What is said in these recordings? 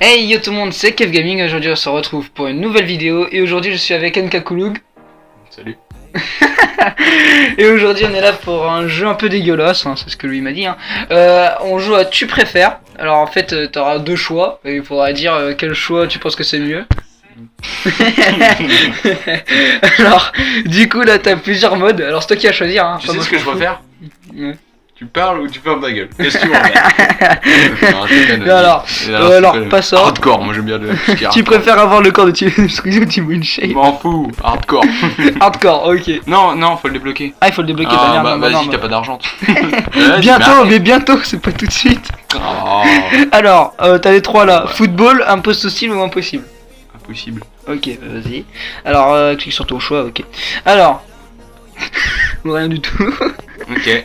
Hey yo tout le monde, c'est Kev Gaming. Aujourd'hui on se retrouve pour une nouvelle vidéo. Et aujourd'hui je suis avec Nkakouloug. Salut. Et aujourd'hui on est là pour un jeu un peu dégueulasse, hein, c'est ce que lui m'a dit. On joue à Tu préfères. Alors en fait t'auras deux choix. Et il faudra dire quel choix tu penses que c'est mieux. Alors du coup là t'as plusieurs modes. Alors c'est toi qui as choisir, hein. Tu sais ce que je préfère? Ouais. Tu parles ou tu fermes ta gueule? Qu'est-ce que tu préfères? Alors pas ça. Hardcore, moi j'aime bien le ce qui est Tu préfères avoir le corps de Squeezie ou Team Winshape? Je m'en fous, hardcore. Hardcore, ok. Non, faut le débloquer. Ah, il faut le débloquer, Ah, bah merde, vas-y, non, t'as pas d'argent. bientôt, mais bientôt, c'est pas tout de suite. Oh, Alors, t'as les trois là. Football, imposte hostile ou impossible? impossible. Ok, vas-y. Alors, clique sur ton choix, ok. Alors, rien du tout. Ok.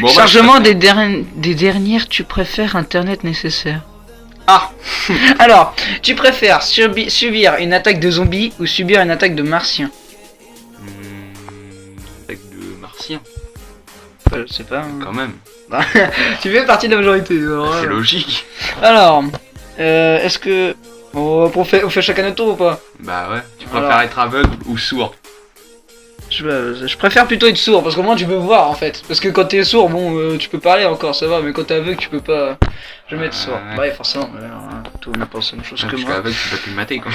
Bon, Chargement des dernières, tu préfères internet nécessaire? Ah. Alors, tu préfères subir une attaque de zombies ou subir une attaque de martiens? Avec de martien. Je sais pas. Hein. Quand même. Tu fais partie de la majorité. C'est logique. Alors, est-ce que... on fait chacun notre tour ou pas? Bah ouais. Tu préfères être aveugle ou sourd? Je préfère plutôt être sourd parce qu'au moins tu peux voir en fait. Parce que quand t'es sourd, bon, tu peux parler encore, ça va, mais quand t'es aveugle, tu peux pas. Je vais mettre sourd. Ouais. Ouais, forcément, tout le monde pense la même chose que Parce moi. qu'aveugle, tu peux plus me mater quoi.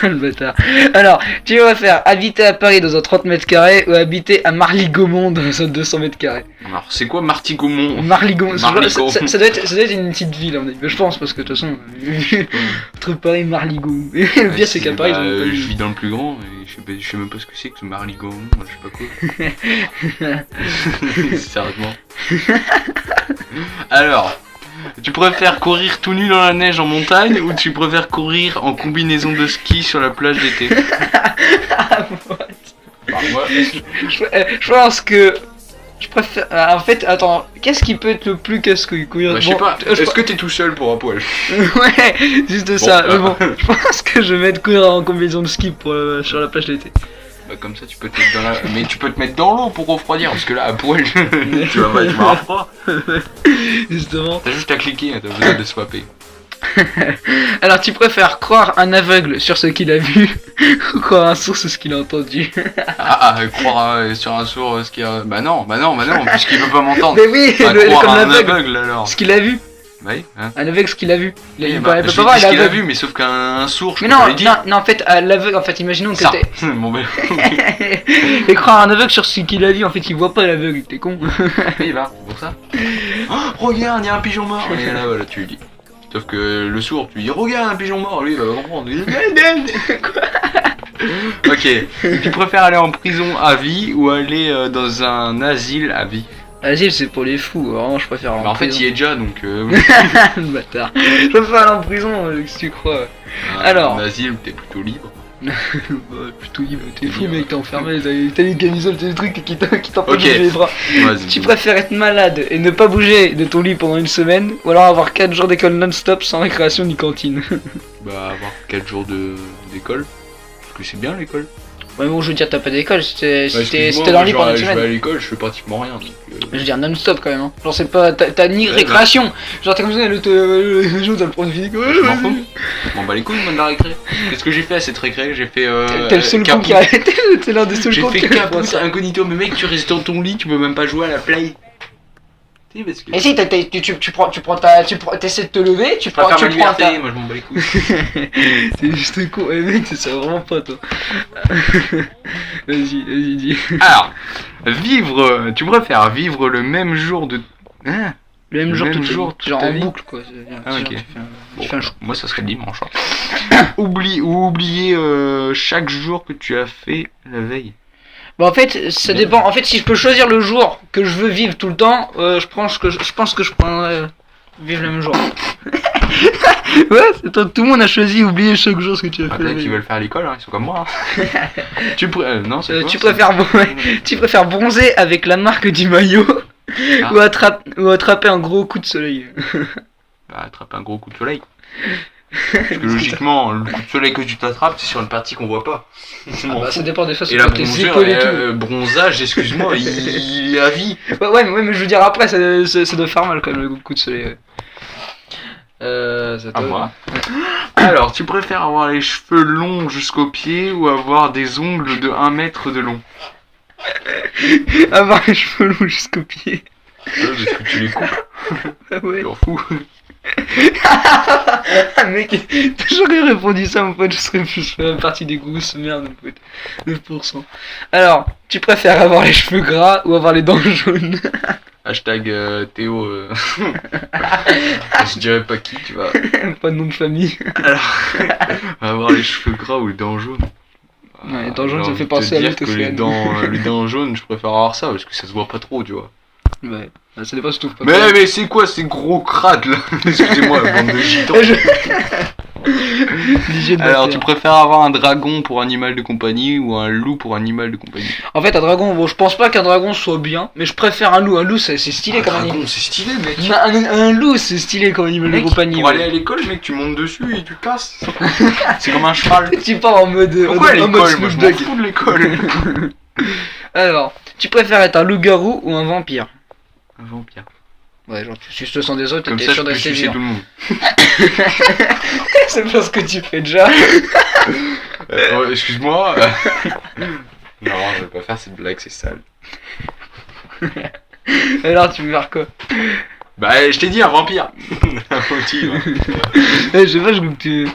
Le bâtard. Alors, tu vas faire habiter à Paris dans un 30 mètres carrés ou habiter à Marly-Gaumont dans un 200 mètres carrés? Alors, c'est quoi Marty-Gaumont? Marly-Gaumont, Marly-Gaumont. ça doit être une petite ville, je pense, parce que de toute façon, entre Paris et Marly-Gaumont. Le pire, c'est qu'à Paris, ils ont pas je vis dans le plus grand et je sais même pas ce que c'est que ce Marly-Gaumont, je sais pas quoi. Sérieusement. Alors, tu préfères courir tout nu dans la neige en montagne ou tu préfères courir en combinaison de ski sur la plage d'été? Bah, moi, Je pense que je préfère. En fait, attends, qu'est-ce qui peut être le plus casse-couille? je sais pas, est-ce que t'es tout seul pour un poil? Ouais, juste ça. Mais bon, je pense que je vais mettre courir en combinaison de ski pour, sur la plage d'été. Bah, comme ça, tu peux te mettre dans la. Mais tu peux te mettre dans l'eau pour refroidir, parce que là, à poil, tu vas avoir froid. Justement. T'as juste à cliquer, t'as besoin de swapper. Alors, tu préfères croire un aveugle sur ce qu'il a vu ou croire un sourd sur ce qu'il a entendu? Croire sur un sourd ce qu'il a. Bah non, puisqu'il peut pas m'entendre. Mais oui, Bah, comme croire un l'aveugle. aveugle alors. Ce qu'il a vu. Bah oui, hein. Un aveugle, ce qu'il a vu. Il Oui, peut bah, pas je voir, dis ce qu'il a aveugle. vu, mais sauf qu'un sourd, je Mais peux non, pas lui dire. non, en fait, l'aveugle, en fait, imaginons que Ça. t'es. Bon, ben. Et croire un aveugle sur ce qu'il a vu, en fait, il voit pas l'aveugle, t'es con. Oui, bah, c'est pour ça. Oh, regarde, il y a un pigeon mort. Et là, voilà, tu lui dis. Sauf que le sourd, tu lui dis, regarde un pigeon mort, lui, il va comprendre. Ok, tu préfères aller en prison à vie ou aller dans un asile à vie? Asile, c'est pour les fous, vraiment, je préfère aller Bah, en en fait, prison. il y est déjà donc. Le bâtard. Je préfère aller en prison, si tu crois. Alors. En asile, t'es plutôt libre. Bah, plutôt libre, t'es fou, mec, t'es enfermé, t'as les camisoles, t'as des trucs qui t'empêchent de bouger les bras. Vas-y. Tu préfères être malade et ne pas bouger de ton lit pendant une semaine, ou alors avoir 4 jours d'école non-stop sans récréation ni cantine? Bah, avoir 4 jours d'école. Parce que c'est bien l'école. Ouais, bon, je veux dire, t'as pas d'école, si t'es Excuse-moi, dans le lit genre, pendant une je vais à semaine. l'école, je fais pratiquement rien. Donc, Je veux dire, non-stop quand même, hein. Genre, c'est pas. T'as ni Ouais, récréation. Genre, t'es comme ça, le jour, t'as le prof de physique. Je m'en fous. Je m'en bats les couilles, moi, de la récré. Qu'est-ce que j'ai fait à cette récré? J'ai fait. T'es le seul con qui a arrêté, t'es l'un des seuls J'ai cons fait qui a Caput Incognito, mais mec, tu restes dans ton lit, tu peux même pas jouer à la play. Tu sais, parce que. Mais si, t'essaies de te lever, tu Je préfère prends ma liberté, ta. moi je m'en bats les couilles. C'est juste con, eh mec, ça va vraiment pas toi. Vas-y, dis. Alors, tu préfères vivre le même jour de. Hein? Le même jour, toute genre ta en vie. boucle quoi. Ah, ok. Tu fais un choix. Moi ça serait dimanche. Oublier chaque jour que tu as fait la veille. Bah en fait, ça dépend. En fait, si je peux choisir le jour que je veux vivre tout le temps, je pense que je prendrais vivre le même jour. Ouais, tout le monde a choisi oublier chaque jour ce que tu as fait. Peut-être qu'ils veulent faire l'école, hein, ils sont comme moi. Hein. Non, c'est quoi, tu préfères bronzer avec la marque du maillot ou attraper un gros coup de soleil. Bah, attraper un gros coup de soleil. Parce que logiquement, le coup de soleil que tu t'attrapes, c'est sur une partie qu'on voit pas. Ça dépend des fois. Et la bronzage, excuse-moi, il est à vie. Ouais, mais je veux dire après, ça doit faire mal quand même le coup de soleil. C'est À moi. Alors, tu préfères avoir les cheveux longs jusqu'aux pieds ou avoir des ongles de 1 mètre de long? Avoir les cheveux longs jusqu'aux pieds. Ouais, parce que tu les coupes, Ouais. t'en fous. Mec, j'aurais répondu ça, mon pote, je serais plus partie des grosses merdes, mon pote. 9%. Alors, tu préfères avoir les cheveux gras ou avoir les dents jaunes? Hashtag Théo. Je dirais pas qui, tu vois. Pas de nom de famille. Alors, avoir les cheveux gras ou les dents jaunes. Ouais, les dents jaunes, J'ai ça envie fait de penser te à dire l'autre que aussi. les dents jaunes, je préfère avoir ça parce que ça se voit pas trop, tu vois. Ouais, ça dépend si tu trouves pas. Mais c'est quoi ces gros crades là? Excusez-moi, bande de gitans. L'hygiène Alors, tu dentaire. préfères avoir un dragon pour animal de compagnie ou un loup pour animal de compagnie? En fait, un dragon, bon, je pense pas qu'un dragon soit bien, mais je préfère un loup. Un loup, c'est stylé Un comme dragon, animal. c'est stylé, mec. Un loup, c'est stylé comme animal de Mec, compagnie. pour ouais. aller à l'école, mec, tu montes dessus et tu casses. C'est comme un cheval. Tu pars en mode. Pourquoi à en mode l'école? Moi, je Snoop m'en Dogg. fous de l'école. Alors, tu préfères être un loup-garou ou un vampire? Un vampire. Ouais, genre tu suces le sang des autres et Comme t'es ça, je sûr peux d'être sucer vivant. tout le monde. C'est pas ce que tu fais déjà. Excuse-moi. Non, je vais pas faire cette blague, c'est sale. Alors, tu veux faire quoi? Bah, je t'ai dit un vampire. Un vampire. Je sais pas, je goûte tu.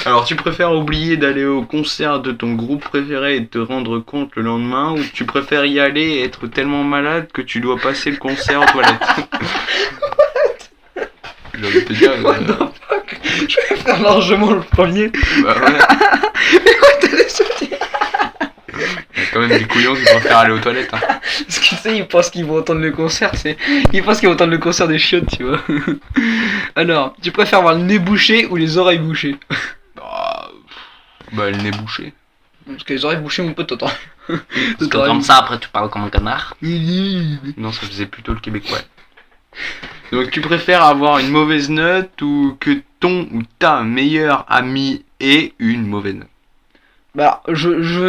Alors, tu préfères oublier d'aller au concert de ton groupe préféré et te rendre compte le lendemain, ou tu préfères y aller et être tellement malade que tu dois passer le concert aux toilettes? J'ai envie de te dire. What the fuck? Je vais faire largement le premier. Bah ouais. Mais quoi, t'as des sorties? Il y a quand même des couillons qui préfèrent aller aux toilettes. Hein. Parce que tu sais, ils pensent qu'ils vont entendre le concert, ils pensent qu'ils vont entendre le concert des chiottes, tu vois. Alors, tu préfères avoir le nez bouché ou les oreilles bouchées? Bah, le nez bouché. Parce que les oreilles bouchées, mon pote, t'entends. Parce que comme ça, après, tu parles comme un connard. Non, ça faisait plutôt le québécois. Donc, tu préfères avoir une mauvaise note ou que ton ou ta meilleur ami ait une mauvaise note? Bah,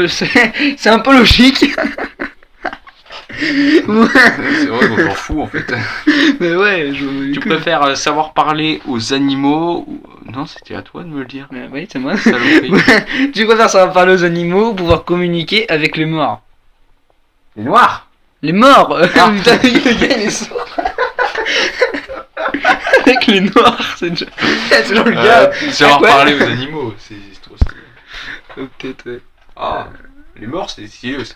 c'est un peu logique. C'est vrai qu'on s'en fout en fait. Mais ouais, Tu préfères savoir parler aux animaux ou... Non, c'était à toi de me le dire. Mais oui, c'est moi. Saloperie. Tu préfères savoir parler aux animaux ou pouvoir communiquer avec les morts? Les noirs. Les morts. Putain, le gars, il est sourd. Avec les noirs, c'est déjà... c'est genre le gars. Savoir Ouais. parler aux animaux, c'est trop stylé. Peut-être, ouais. Ah, les morts, c'est stylé aussi.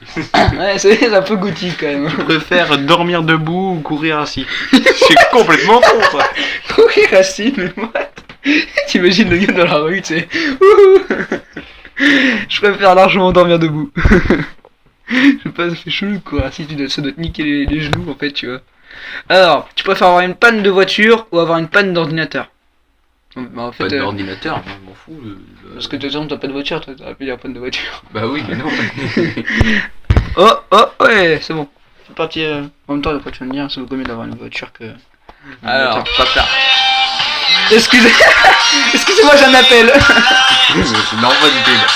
Ouais, c'est un peu gothique quand même. Tu préfères dormir debout ou courir assis? C'est complètement con ça. Courir assis, mais moi. T'imagines le gars dans la rue, tu sais. Wouhou. Je préfère largement dormir debout. Je sais pas, ça fait chelou quoi. Si ça doit te niquer les genoux en fait, tu vois. Alors, tu préfères avoir une panne de voiture ou avoir une panne d'ordinateur? Bah, en fait, Pas d'ordinateur, je m'en fous. parce que de toute façon, t'as pas de voiture, toi, t'aurais pu dire panne de voiture. Bah oui, mais non. Oh, ouais, c'est bon. C'est parti. En même temps, après, tu vas me dire, c'est beaucoup mieux d'avoir une voiture que. Alors, papa. Excusez-moi, j'ai un appel. C'est normal du tout. Là.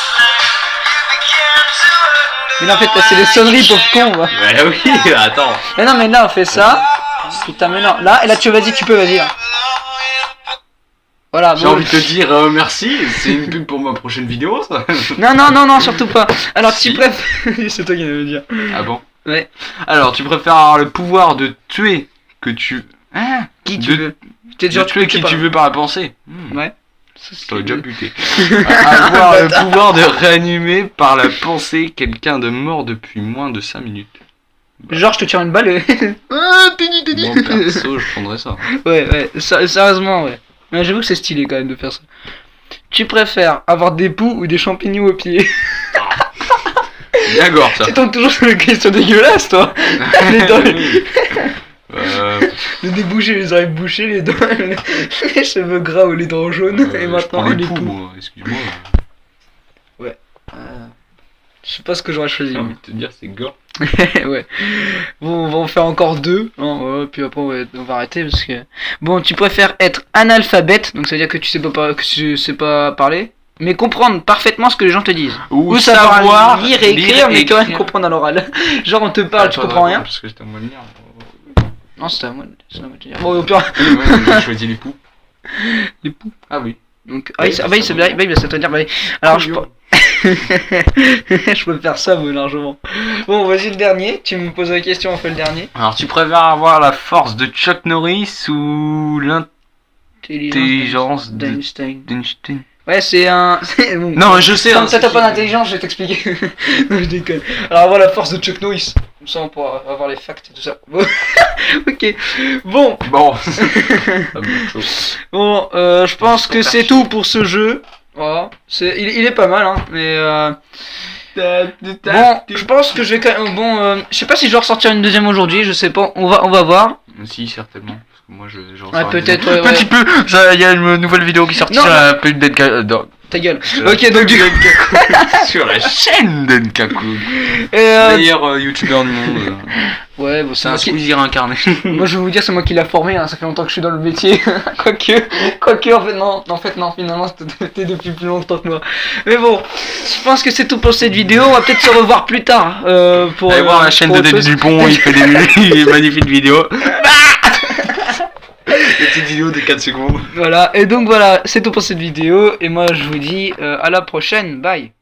Mais là, en fait, c'est les sonneries pauvre con, va. Ouais, oui, attends. Mais non, mais là, on fait ça. Putain, mais non. Là, et là, vas-y, tu peux, vas-y. Là. Voilà, J'ai bon. envie de te dire merci, c'est une pub pour ma prochaine vidéo ça. Non, surtout pas. Alors, Si. tu préfères. C'est toi qui viens de me dire. Ah bon? Ouais. Alors, tu préfères avoir le pouvoir de tuer que tu... Ah, qui tu De- veux? T'es De tuer qui tu veux par la pensée. Ouais. Je t'aurais déjà buté. Avoir le pouvoir de réanimer par la pensée quelqu'un de mort depuis moins de 5 minutes. Genre, je te tire une balle et. Ah, t'es dit. Moi perso, je prendrais ça. Ouais, sérieusement, ouais. Mais j'avoue que c'est stylé quand même de faire ça. Tu préfères avoir des poux ou des champignons aux pieds? D'accord ça. Tu tombes toujours sur les questions dégueulasses, toi. Les dents, le nez bouché, les oreilles bouchées, les dents, les cheveux gras ou les dents jaunes, et je maintenant prends les les poux, poux. moi, excuse-moi. Je sais pas ce que j'aurais choisi. J'ai envie de te dire, c'est gore. Ouais. Bon, on va en faire encore deux. Hein, ouais, puis après, on va arrêter parce que. Bon, tu préfères être analphabète, donc ça veut dire que tu sais pas parler, mais comprendre parfaitement ce que les gens te disent. Ou savoir lire et écrire, mais quand même écrire. comprendre à l'oral. Genre, on te parle, tu comprends rien. Parce que j'étais en mode merde. Non, c'est à moi de dire. Bon, au pire. Ouais, j'ai choisi les poux. L'époux. Ah oui. Donc, Oui, ça ça va va bien. ça te dire, bah, alors je Couillon. je peux faire ça, moi, largement. Bon, vas-y, le dernier. Tu me poses la question, on fait le dernier. Alors tu préfères avoir la force de Chuck Norris ou l'intelligence d'Einstein. d'Einstein? Ouais, c'est un. Bon. Non, je sais. Comme hein, ça, t'as c'est pas qui- d'intelligence, je vais t'expliquer. Non, je déconne. Alors, avoir la force de Chuck Norris. Comme ça, on pourra avoir les facts et tout ça. Bon. Ok. Bon. Bon. Bon, je pense que c'est tout pour ce jeu. Voilà. Il est pas mal, hein. Mais bon, je pense que je vais quand même. Bon, je sais pas si je vais ressortir une deuxième aujourd'hui. Je sais pas. On va voir. Si, certainement. Parce que moi, je Ouais, peut-être. Ouais, Petit peu. Il y a une nouvelle vidéo qui sortira. Non, Un peu de Ta gueule. Ok, donc du coup. sur la chaîne d'Enkaku. Et, Meilleur youtubeur du monde. ouais, bon, C'est un Squeezie réincarné. Moi je vais vous dire, c'est moi qui l'a formé, hein, ça fait longtemps que je suis dans le métier. Quoique, en fait, non, finalement, t'es depuis plus longtemps que moi. Mais bon, je pense que c'est tout pour cette vidéo, on va peut-être se revoir plus tard. Pour Allez voir la chaîne pour de autre Denis chose. Dupont, il fait des magnifiques vidéos. Des petites vidéos de 4 secondes. Voilà, et donc voilà, c'est tout pour cette vidéo, et moi je vous dis à la prochaine, bye.